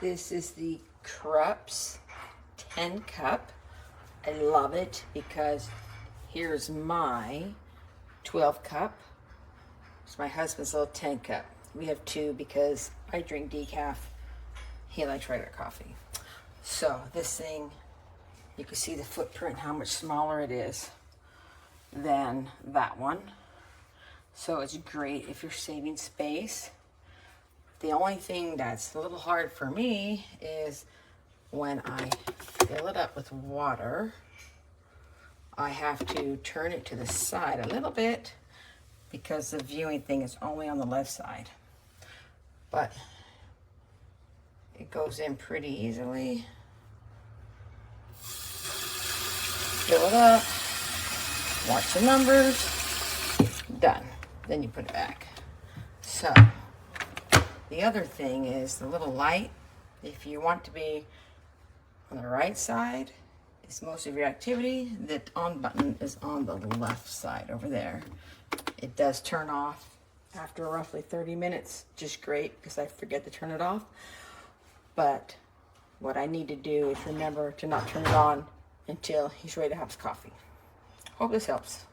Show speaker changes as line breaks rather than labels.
This is the KRUPS 10 cup. I love it because here's my 12 cup. It's my husband's little 10 cup. We have two because I drink decaf. He likes regular coffee. So this thing, you can see the footprint, how much smaller it is than that one. So it's great if you're saving space. The only thing that's a little hard for me is when I fill it up with water, I have to turn it to the side a little bit because the viewing thing is only on the left side. But it goes in pretty easily. Fill it up, watch the numbers, done. Then you put it back. So the other thing is the little light. If you want to be on the right side, is most of your activity. The on button is on the left side over there. It does turn off after roughly 30 minutes, just great because I forget to turn it off. But what I need to do is remember to not turn it on until he's ready to have his coffee. Hope this helps.